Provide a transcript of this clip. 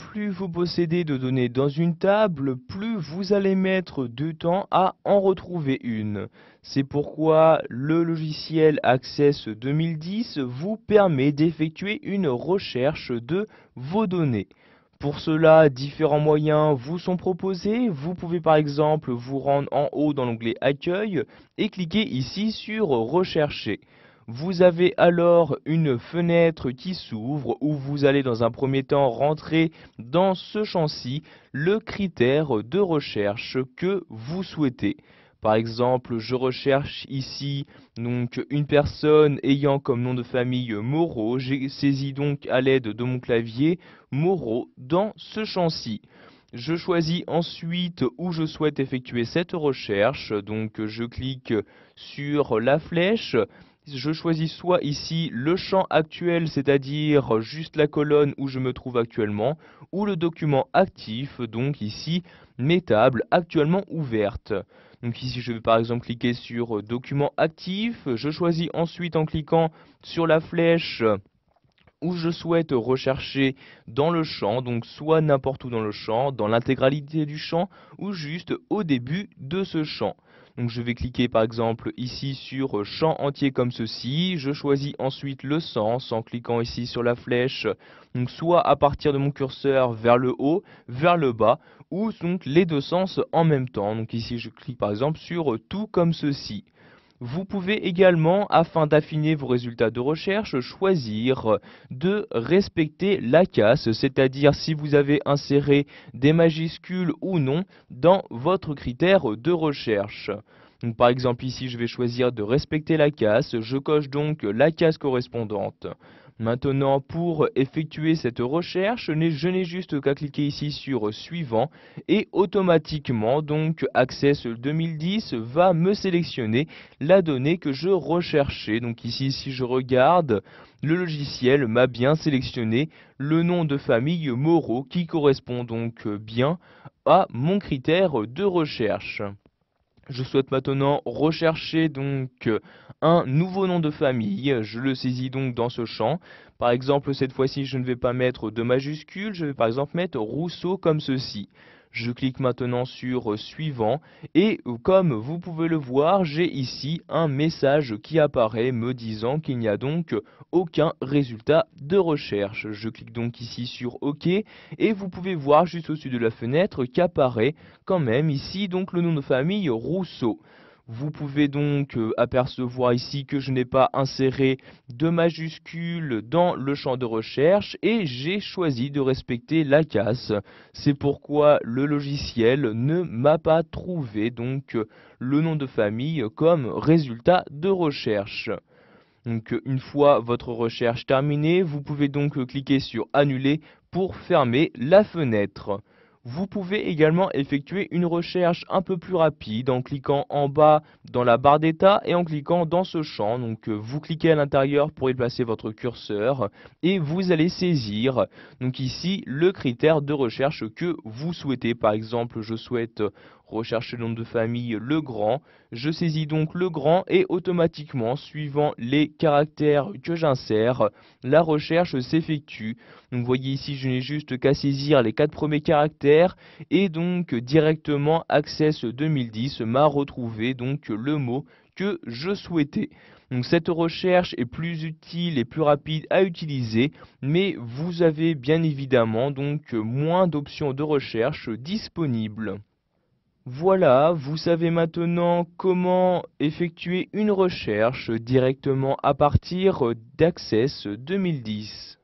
plus vous possédez de données dans une table, plus vous allez mettre de temps à en retrouver une. C'est pourquoi le logiciel Access 2010 vous permet d'effectuer une recherche de vos données. Pour cela, différents moyens vous sont proposés. Vous pouvez par exemple vous rendre en haut dans l'onglet Accueil et cliquer ici sur Rechercher. Vous avez alors une fenêtre qui s'ouvre où vous allez dans un premier temps rentrer dans ce champ-ci le critère de recherche que vous souhaitez. Par exemple, je recherche ici donc une personne ayant comme nom de famille Moreau. J'ai saisi donc à l'aide de mon clavier Moreau dans ce champ-ci. Je choisis ensuite où je souhaite effectuer cette recherche. Donc je clique sur la flèche. Je choisis soit ici le champ actuel, c'est-à-dire juste la colonne où je me trouve actuellement, ou le document actif, donc ici mes tables actuellement ouvertes. Donc ici je vais par exemple cliquer sur document actif, je choisis ensuite en cliquant sur la flèche où je souhaite rechercher dans le champ, donc soit n'importe où dans le champ, dans l'intégralité du champ ou juste au début de ce champ. Donc je vais cliquer par exemple ici sur champ entier comme ceci, je choisis ensuite le sens en cliquant ici sur la flèche, donc soit à partir de mon curseur vers le haut, vers le bas, ou donc les deux sens en même temps. Donc ici je clique par exemple sur tout comme ceci. Vous pouvez également, afin d'affiner vos résultats de recherche, choisir de respecter la casse, c'est-à-dire si vous avez inséré des majuscules ou non dans votre critère de recherche. Donc, par exemple ici je vais choisir de respecter la casse, je coche donc la case correspondante. Maintenant, pour effectuer cette recherche, je n'ai juste qu'à cliquer ici sur suivant et automatiquement donc Access 2010 va me sélectionner la donnée que je recherchais. Donc ici, si je regarde, le logiciel m'a bien sélectionné le nom de famille Moreau qui correspond donc bien à mon critère de recherche. Je souhaite maintenant rechercher donc un nouveau nom de famille. Je le saisis donc dans ce champ. Par exemple, cette fois-ci, je ne vais pas mettre de majuscules. Je vais par exemple mettre Rousseau comme ceci. Je clique maintenant sur suivant et comme vous pouvez le voir, j'ai ici un message qui apparaît me disant qu'il n'y a donc aucun résultat de recherche. Je clique donc ici sur OK et vous pouvez voir juste au-dessus de la fenêtre qu'apparaît quand même ici donc le nom de famille Rousseau. Vous pouvez donc apercevoir ici que je n'ai pas inséré de majuscules dans le champ de recherche et j'ai choisi de respecter la casse. C'est pourquoi le logiciel ne m'a pas trouvé donc le nom de famille comme résultat de recherche. Donc une fois votre recherche terminée, vous pouvez donc cliquer sur annuler pour fermer la fenêtre. Vous pouvez également effectuer une recherche un peu plus rapide en cliquant en bas dans la barre d'état et en cliquant dans ce champ. Donc vous cliquez à l'intérieur pour y placer votre curseur et vous allez saisir donc ici le critère de recherche que vous souhaitez. Par exemple, je souhaite rechercher le nom de famille Legrand. Je saisis donc Legrand et automatiquement, suivant les caractères que j'insère, la recherche s'effectue. Donc vous voyez ici, je n'ai juste qu'à saisir les 4 premiers caractères et donc directement Access 2010 m'a retrouvé donc le mot que je souhaitais. Donc cette recherche est plus utile et plus rapide à utiliser, mais vous avez bien évidemment donc moins d'options de recherche disponibles. Voilà, vous savez maintenant comment effectuer une recherche directement à partir d'Access 2010.